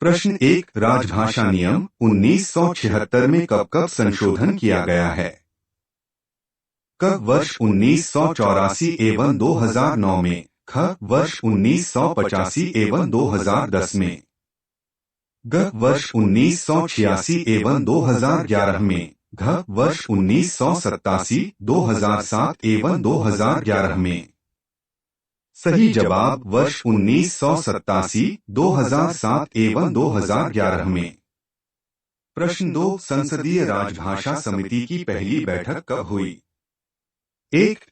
प्रश्न 1 राजभाषा नियम 1976 में कब कब संशोधन किया गया है? क वर्ष 1984 एवं 2009 में, ख वर्ष 1985 एवं 2010 में, ग वर्ष 1986 एवं 2011 में, घ वर्ष 1987, 2007 एवं 2011 में। सही जवाब वर्ष 1987, 2007 एवं 2011 में। प्रश्न 2 संसदीय राजभाषा समिति की पहली बैठक कब हुई? 1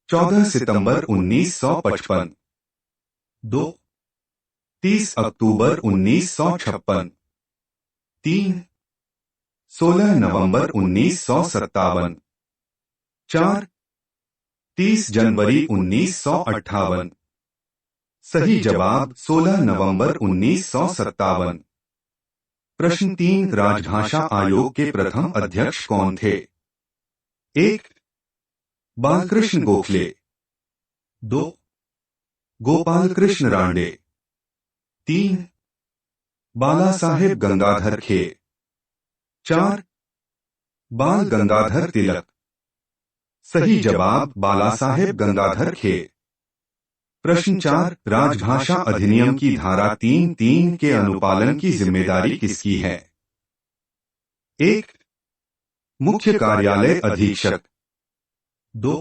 14 सितंबर 1955, 2 30 अक्टूबर 1956, 3 16 नवंबर 1957, 4 30 जनवरी 1958। सही जवाब 16 नवंबर 1957। प्रश्न 3 राजभाषा आयोग के प्रथम अध्यक्ष कौन थे? 1 बालकृष्ण गोखले, 2 गोपाल कृष्ण रांडे, 3 बाला साहेब गंगाधर खे, 4 बाल गंगाधर तिलक। सही जवाब बाला साहेब गंगाधर खे। प्रश्न 4 राजभाषा अधिनियम की धारा 3(3) के अनुपालन की जिम्मेदारी किसकी है? 1 मुख्य कार्यालय अधीक्षक, 2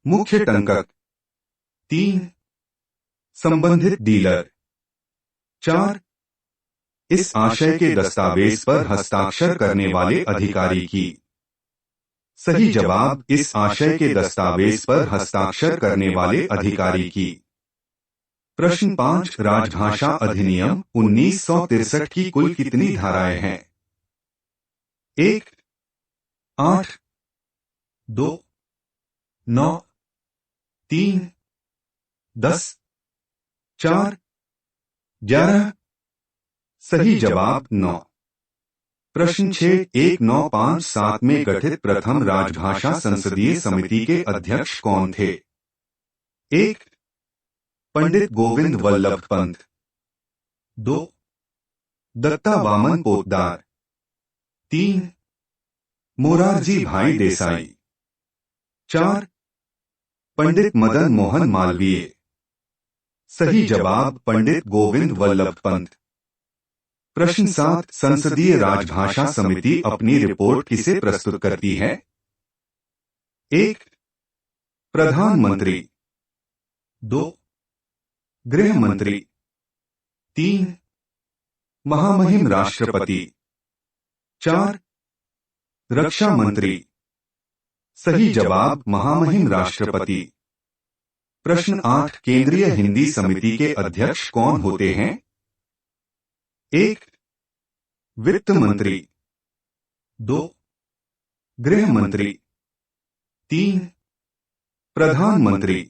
मुख्य टंकक, 3 संबंधित डीलर, 4 इस आशय के दस्तावेज पर हस्ताक्षर करने वाले अधिकारी की। सही जवाब इस आशय के दस्तावेज पर हस्ताक्षर करने वाले अधिकारी की। प्रश्न 5 राजभाषा अधिनियम 1963 की कुल कितनी धाराएं हैं? 1 8, 2 9, 3 10, 4 11। सही जवाब 9। प्रश्न 6 1957 में गठित प्रथम राजभाषा संसदीय समिति के अध्यक्ष कौन थे? 1 पंडित गोविंद वल्लभ पंत, 2 दत्ता वामन पोद्दार, 3 मोरारजी भाई देसाई, 4 पंडित मदन मोहन मालवीय। सही जवाब पंडित गोविंद वल्लभ पंत। प्रश्न 7 संसदीय राजभाषा समिति अपनी रिपोर्ट किसे प्रस्तुत करती है? 1 प्रधानमंत्री, 2 गृह मंत्री, 3 महामहिम राष्ट्रपति, 4 रक्षा मंत्री। सही जवाब महामहिम राष्ट्रपति। प्रश्न 8 केंद्रीय हिंदी समिति के अध्यक्ष कौन होते हैं? 1 वित्त मंत्री, 2 गृह मंत्री, 3 प्रधानमंत्री,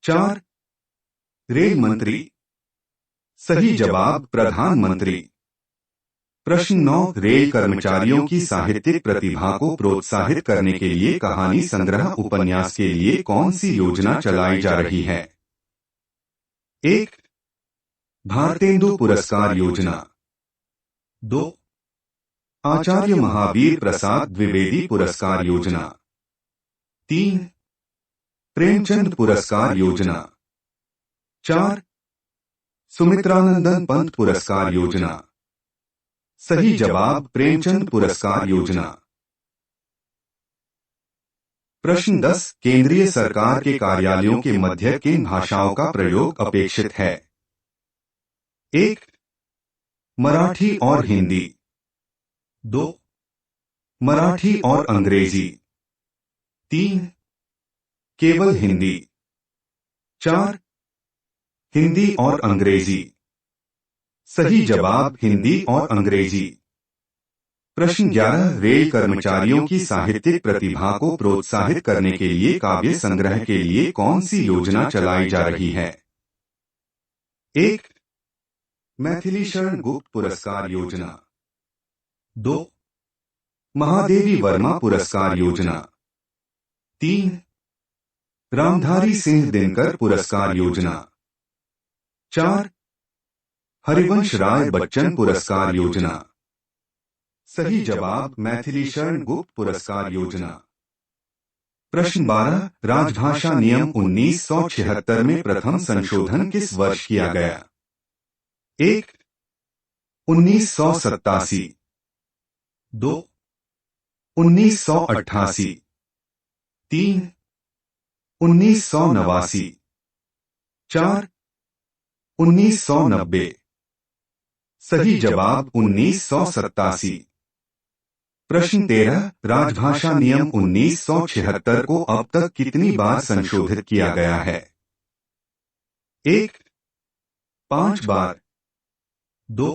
4 रेल मंत्री। सही जवाब प्रधानमंत्री। प्रश्न 9 रेल कर्मचारियों की साहित्यिक प्रतिभा को प्रोत्साहित करने के लिए कहानी संग्रह उपन्यास के लिए कौन सी योजना चलाई जा रही है? 1 भारतेंदु पुरस्कार योजना, 2 आचार्य महावीर प्रसाद द्विवेदी पुरस्कार योजना, 3 प्रेमचंद पुरस्कार योजना, 4 सुमित्रानंदन पंत पुरस्कार योजना। सही जवाब प्रेमचंद पुरस्कार योजना। प्रश्न 10 केंद्रीय सरकार के कार्यालयों के मध्य किन भाषाओं का प्रयोग अपेक्षित है? 1 मराठी और हिंदी, 2 मराठी और अंग्रेजी, 3 केवल हिंदी, 4 हिंदी और अंग्रेजी। सही जवाब हिंदी और अंग्रेजी। प्रश्न 11 रेल कर्मचारियों की साहित्यिक प्रतिभा को प्रोत्साहित करने के लिए काव्य संग्रह के लिए कौन सी योजना चलाई जा रही है? 1 मैथिली शरण गुप्त पुरस्कार योजना, 2 महादेवी वर्मा पुरस्कार योजना, 3 रामधारी सिंह दिनकर पुरस्कार योजना, 4 हरिवंश राय बच्चन पुरस्कार योजना। सही जवाब मैथिली शरण गुप्त पुरस्कार योजना। प्रश्न 12, राजभाषा नियम 1976 में प्रथम संशोधन किस वर्ष किया गया? 1, 1987, 2, 1988, 3, 1989, 4, 1990। सही जवाब 1987। प्रश्न 13, राजभाषा नियम 1976 को अब तक कितनी बार संशोधित किया गया है? 1, 5 बार, 2,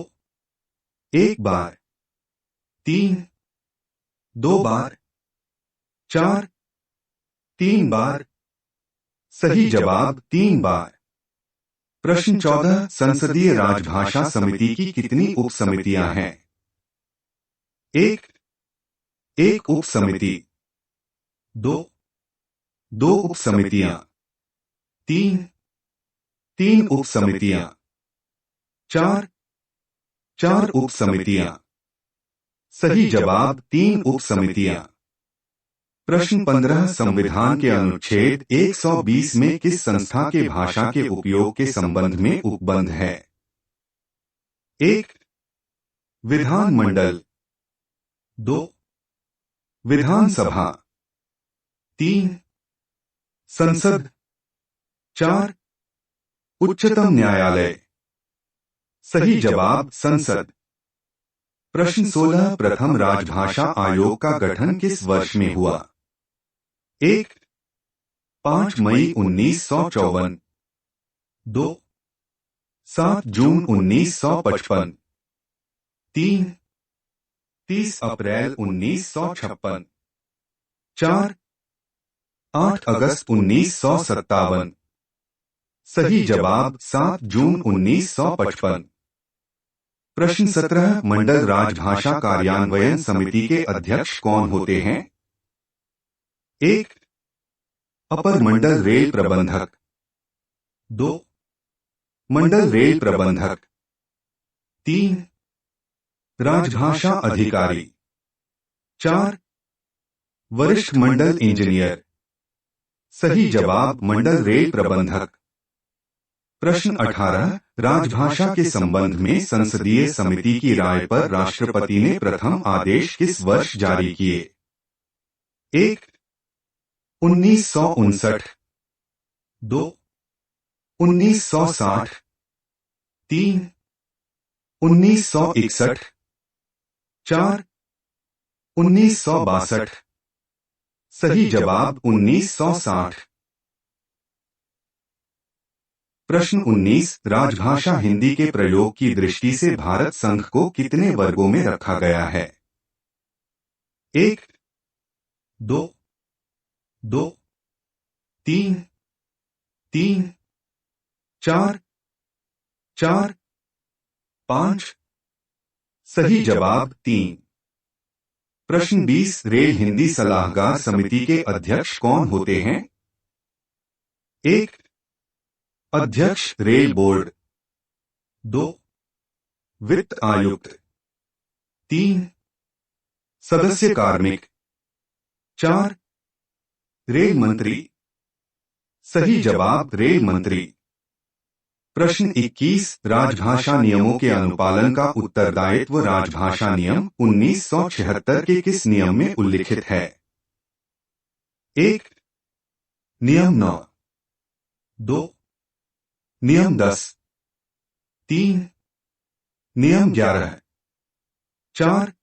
1 बार, 3, 2 बार, 4, 3 बार। सही जवाब 3 बार। प्रश्न 14, संसदीय राजभाषा समिति की कितनी उप समितियां हैं? 1 उप समिति, 2 उप समितियां, 3 उप समितियां, 4 उप समितियां। सही जवाब 3 उप समितियां। प्रश्न 15, संविधान के अनुच्छेद 120 में किस संस्था के भाषा के उपयोग के संबंध में उपबंध है? 1, विधानमंडल, 2, विधानसभा, 3, संसद, 4, उच्चतम न्यायालय। सही जवाब संसद। प्रश्न 16, प्रथम राजभाषा आयोग का गठन किस वर्ष में हुआ? 1, 5 मई 1954, 2, 7 जून 1955, 3, 30 अप्रैल 1956, 4, 8 अगस्त 1957। सही जवाब 7 जून 1955। प्रश्न 17, मंडल राजभाषा कार्यान्वयन समिति के अध्यक्ष कौन होते हैं? 1, अपर मंडल रेल प्रबंधक, 2, मंडल रेल प्रबंधक, 3, राजभाषा अधिकारी, 4, वरिष्ठ मंडल इंजीनियर। सही जवाब मंडल रेल प्रबंधक। प्रश्न 18, राजभाषा के संबंध में संसदीय समिति की राय पर राष्ट्रपति ने प्रथम आदेश किस वर्ष जारी किए? 1, 1959, 2, 1960, 3, 1961, 4, 1962। सही जवाब 1960। प्रश्न 19, राजभाषा हिंदी के प्रयोग की दृष्टि से भारत संघ को कितने वर्गों में रखा गया है? 1, 2, 3, 4, 5। सही जवाब 3। प्रश्न 20, रेल हिंदी सलाहकार समिति के अध्यक्ष कौन होते हैं? 1, अध्यक्ष रेल बोर्ड, 2, वित्त आयुक्त, 3, सदस्य कार्मिक, 4, रेल मंत्री। सही जवाब रेल मंत्री। प्रश्न 21, राजभाषा नियमों के अनुपालन का उत्तरदायित्व राजभाषा नियम 1976 के किस नियम में उल्लिखित है? 1, नियम 9, 2, नियम 10, 3, नियम 11, 4,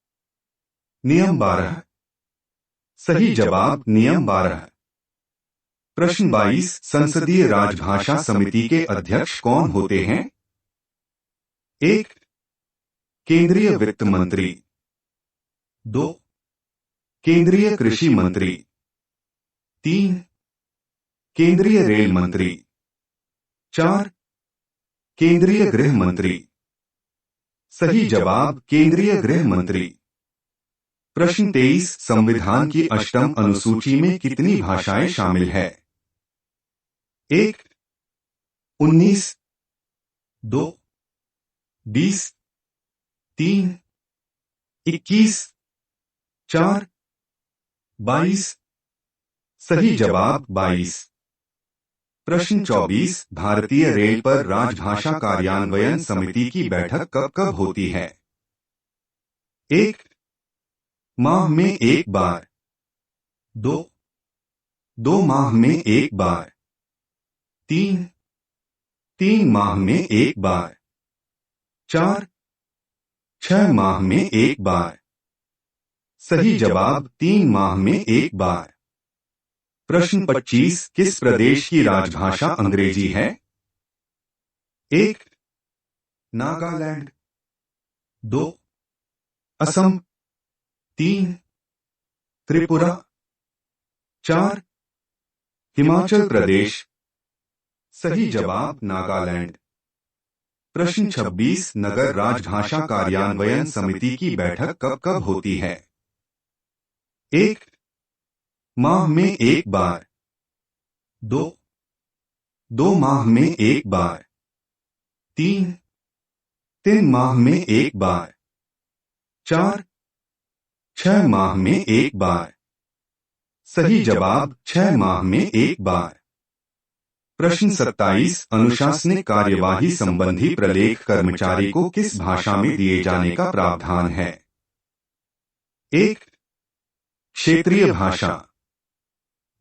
नियम 12। सही जवाब नियम 12। प्रश्न 22, संसदीय राजभाषा समिति के अध्यक्ष कौन होते हैं? 1, केंद्रीय वित्त मंत्री, 2, केंद्रीय कृषि मंत्री, 3, केंद्रीय रेल मंत्री, 4, केंद्रीय गृह मंत्री। सही जवाब केंद्रीय गृह मंत्री। प्रश्न 23, संविधान की अष्टम अनुसूची में कितनी भाषाएं शामिल है? 1, 19, 2, 20, 3, 21, 4, 22। सही जवाब 22। प्रश्न 24 भारतीय रेल पर राजभाषा कार्यान्वयन समिति की बैठक कब कब होती है? 1 माह में एक बार, 2 माह में एक बार, 3 माह में एक बार, 4 6 माह में एक बार। सही जवाब 3 माह में एक बार। प्रश्न 25 किस प्रदेश की राजभाषा अंग्रेजी है? 1 नागालैंड, 2 असम, 3 त्रिपुरा, 4 हिमाचल प्रदेश। सही जवाब नागालैंड। प्रश्न 26 नगर राजभाषा कार्यान्वयन समिति की बैठक कब कब होती है? 1 माह में एक बार, 2 माह में एक बार, 3 माह में एक बार, 4 6 माह में एक बार। सही जवाब 6 माह में एक बार। प्रश्न 27 अनुशासनिक कार्यवाही संबंधी प्रलेख कर्मचारी को किस भाषा में दिए जाने का प्रावधान है? 1 क्षेत्रीय भाषा,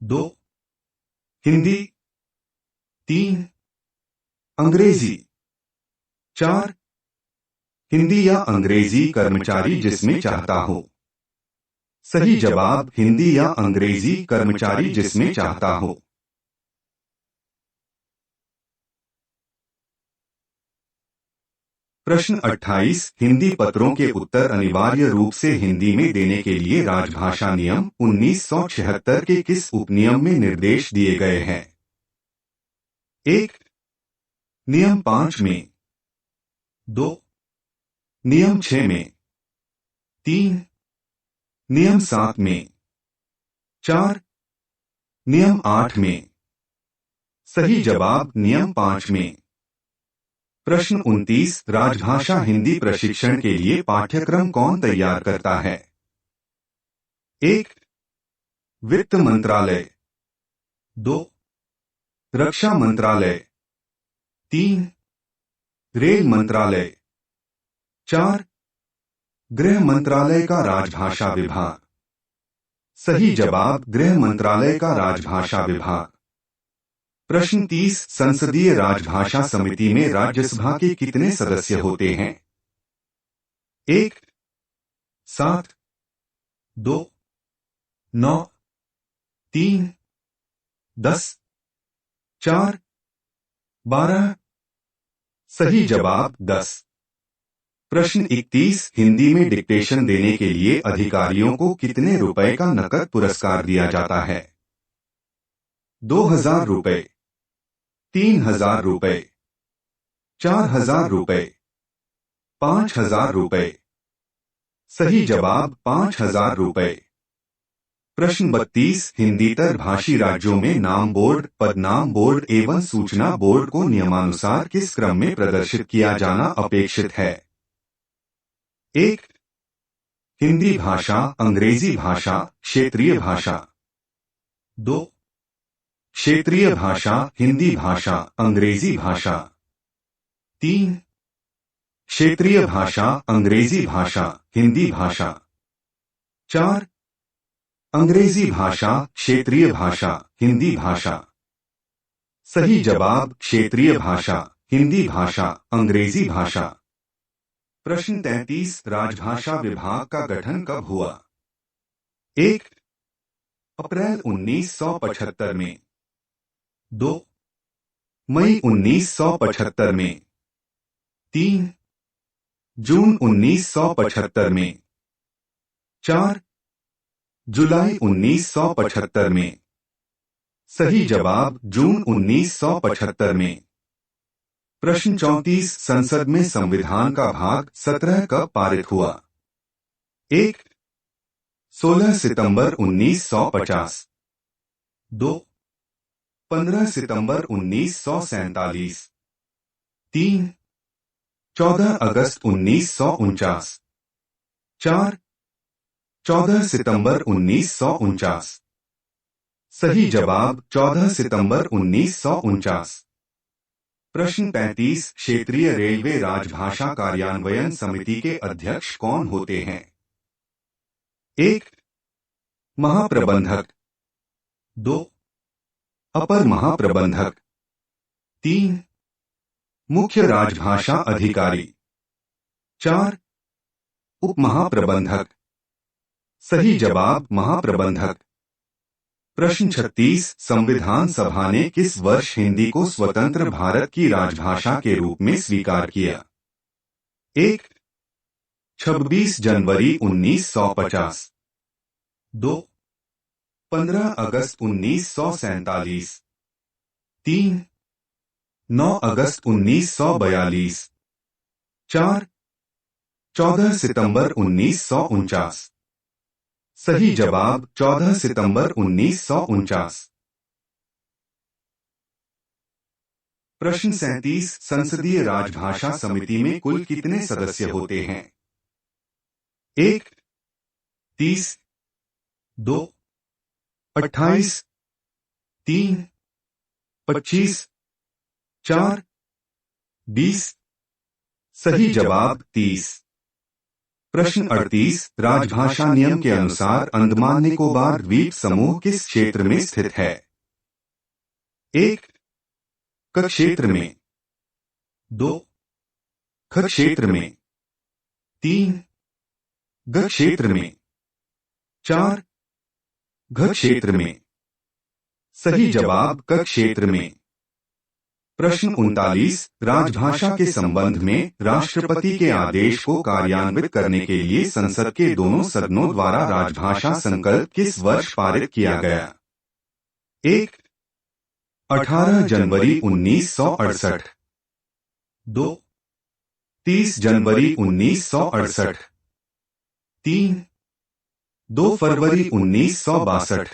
2 हिंदी, 3 अंग्रेजी, 4 हिंदी या अंग्रेजी कर्मचारी जिसमें चाहता हो। सही जवाब हिंदी या अंग्रेजी कर्मचारी जिसमें चाहता हो। प्रश्न 28 हिंदी पत्रों के उत्तर अनिवार्य रूप से हिंदी में देने के लिए राजभाषा नियम 1976 के किस उपनियम में निर्देश दिए गए हैं? 1 नियम 5 में, 2 नियम 6 में, 3 नियम 7 में, 4 नियम 8 में। सही जवाब नियम 5 में। प्रश्न 29 राजभाषा हिंदी प्रशिक्षण के लिए पाठ्यक्रम कौन तैयार करता है? 1 वित्त मंत्रालय, 2 रक्षा मंत्रालय, 3 रेल मंत्रालय, 4 गृह मंत्रालय का राजभाषा विभाग। सही जवाब गृह मंत्रालय का राजभाषा विभाग। प्रश्न 30 संसदीय राजभाषा समिति में राज्यसभा के कितने सदस्य होते हैं? 1 7, 2 9, 3 10, 4 12। सही जवाब 10। प्रश्न 31 हिंदी में डिक्टेशन देने के लिए अधिकारियों को कितने रुपए का नकद पुरस्कार दिया जाता है? 2000 रुपए, 3000 रुपए, 4000 रुपए, 5000 रुपए। सही जवाब 5000 रुपए। प्रश्न 32 हिंदीतर भाषी राज्यों में नाम बोर्ड, पदनाम बोर्ड एवं सूचना बोर्ड को नियमानुसार किस क्रम में प्रदर्शित किया जाना अपेक्षित है? 1 हिंदी भाषा, अंग्रेजी भाषा, क्षेत्रीय भाषा, 2 क्षेत्रीय भाषा, हिंदी भाषा, अंग्रेजी भाषा, 3 क्षेत्रीय भाषा, अंग्रेजी भाषा, हिंदी भाषा, 4 अंग्रेजी भाषा, क्षेत्रीय भाषा, हिंदी भाषा। सही जवाब क्षेत्रीय भाषा, हिंदी भाषा, अंग्रेजी भाषा। प्रश्न 33 राजभाषा विभाग का गठन कब हुआ? 1 अप्रैल 1975 में, 2 मई 1975 में, 3 जून 1975 में, 4 जुलाई 1975 में। सही जवाब जून 1975 में। प्रश्न 34 संसद में संविधान का भाग 17 कब पारित हुआ? 1 16 सितंबर 1950, 2 15 सितंबर 1947, 3 14 अगस्त 1949। 4. 14 सितंबर 1949। सही जवाब 14 सितंबर 1949। प्रश्न 35 क्षेत्रीय रेलवे राजभाषा कार्यान्वयन समिति के अध्यक्ष कौन होते हैं? 1. महाप्रबंधक। 2. अपर महाप्रबंधक। 3. मुख्य राजभाषा अधिकारी। 4. उप महाप्रबंधक। सही जवाब महाप्रबंधक। प्रश्न 36 संविधान सभा ने किस वर्ष हिंदी को स्वतंत्र भारत की राजभाषा के रूप में स्वीकार किया? 1. 26 जनवरी 1950। 2. 15 अगस्त 1947। 3. 9 अगस्त 1942। 4. 14 सितंबर 1949। सही जवाब 14 सितंबर 1949। प्रश्न 37 संसदीय राजभाषा समिति में कुल कितने सदस्य होते हैं? 1. 30। 2. 28। 3. 25। 4. 20। सही जवाब 30। प्रश्न 38 राजभाषा नियम के अनुसार अंडमान निकोबार द्वीप समूह किस क्षेत्र में स्थित है? 1. क क्षेत्र में। 2. ख क्षेत्र में। 3. ग क्षेत्र में। 4. घ क्षेत्र में। सही जवाब क क्षेत्र में। प्रश्न 39 राजभाषा के संबंध में राष्ट्रपति के आदेश को कार्यान्वित करने के लिए संसद के दोनों सदनों द्वारा राजभाषा संकल्प किस वर्ष पारित किया गया? 1. 18 जनवरी 1968। 2. 30 जनवरी 1968। 3. 2 फरवरी 1962।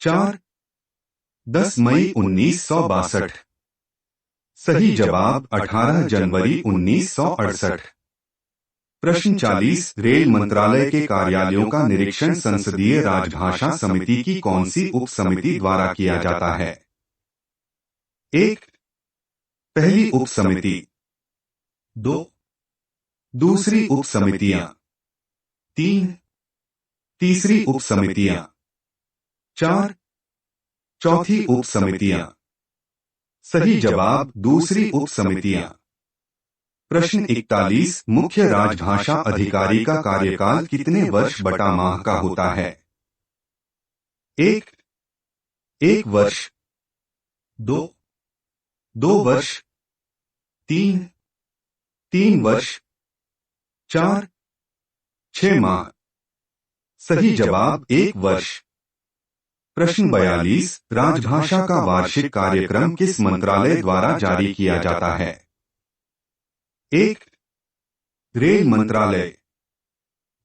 4. 10 मई 1962। सही जवाब 18 जनवरी 1968। प्रश्न 40 रेल मंत्रालय के कार्यालयों का निरीक्षण संसदीय राजभाषा समिति की कौन सी उप समिति द्वारा किया जाता है? 1. पहली उप समिति। 2. दूसरी उप समितियां। 3. तीसरी उप समितियां। 4. चौथी उप समितियां। सही जवाब दूसरी उप समितियां। प्रश्न 41 मुख्य राजभाषा अधिकारी का कार्यकाल कितने वर्ष बटा माह का होता है? 1. 1 वर्ष। 2. 2 वर्ष। 3. 3 वर्ष। 4. 6 माह। सही जवाब 1 वर्ष। प्रश्न 42 राजभाषा का वार्षिक कार्यक्रम किस मंत्रालय द्वारा जारी किया जाता है? 1. रेल मंत्रालय।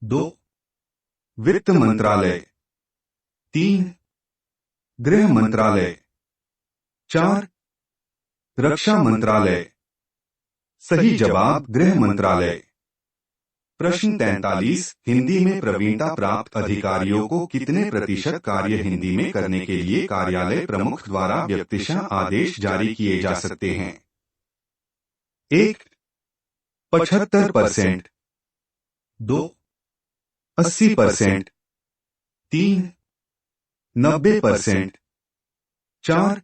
2. वित्त मंत्रालय। 3. गृह मंत्रालय। 4. रक्षा मंत्रालय। सही जवाब गृह मंत्रालय। प्रश्न 43 हिंदी में प्रवीणता प्राप्त अधिकारियों को कितने प्रतिशत कार्य हिंदी में करने के लिए कार्यालय प्रमुख द्वारा व्यक्तिशः आदेश जारी किए जा सकते हैं? 1. 75%। 2. 80%। 3. 90%। 4.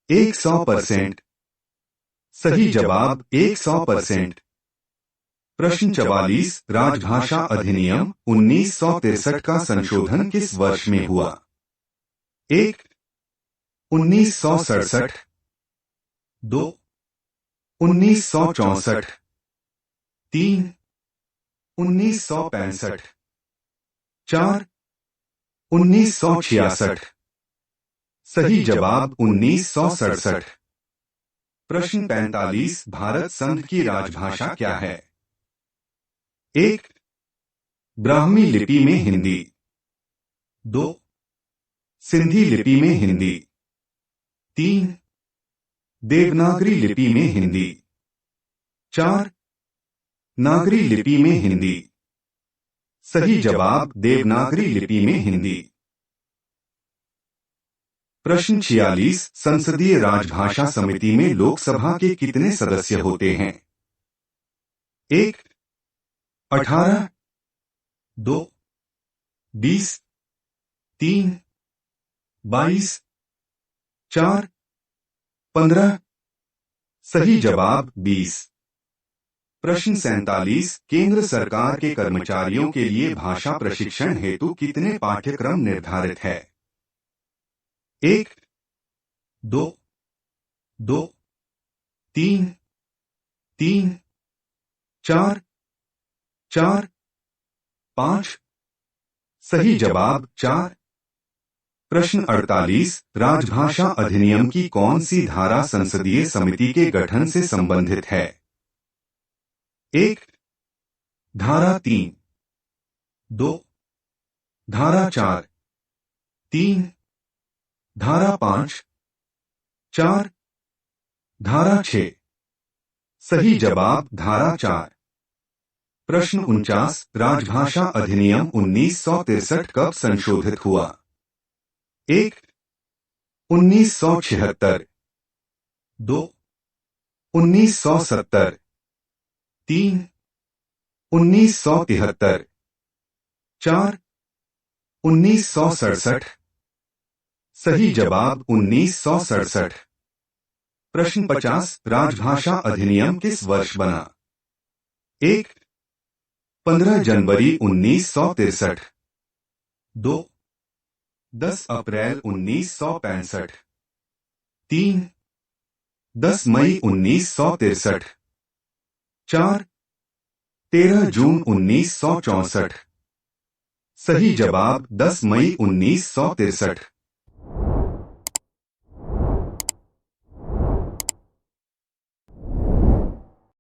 100%। सही जवाब 100%। प्रश्न 44 राजभाषा अधिनियम 1963 का संशोधन किस वर्ष में हुआ? 1. 1967। 2. 1964। 3. 1965। 4. 1966। सही जवाब 1967। प्रश्न 45 भारत संघ की राजभाषा क्या है? 1. ब्राह्मी लिपि में हिंदी। 2. सिंधी लिपि में हिंदी। 3. देवनागरी लिपि में हिंदी। 4. नागरी लिपि में हिंदी। सही जवाब देवनागरी लिपि में हिंदी। प्रश्न 46 संसदीय राजभाषा समिति में लोकसभा के कितने सदस्य होते हैं? 1, 18, 2, 20, 3, 22, 4, 15। सही जवाब 20। प्रश्न 47 केंद्र सरकार के कर्मचारियों के लिए भाषा प्रशिक्षण हेतु कितने पाठ्यक्रम निर्धारित है? 1, 2, 3, 4, 5। सही जवाब 4। प्रश्न 48 राजभाषा अधिनियम की कौन सी धारा संसदीय समिति के गठन से संबंधित है? 1, धारा 3, 2, धारा 4, 3, धारा 5, 4, धारा 6। सही जवाब धारा 4। प्रश्न 49 राजभाषा अधिनियम 1963 कब संशोधित हुआ? 1, 1976, 2, 1970, 3, 1973, 4, 1967। सही जवाब 1967। प्रश्न 50 राजभाषा अधिनियम किस वर्ष बना? 1, 15 जनवरी 1963, 2, 10 अप्रैल 1965, 3, 10 मई 1963, 4, 13 जून 1964। सही जवाब 10 मई 1963।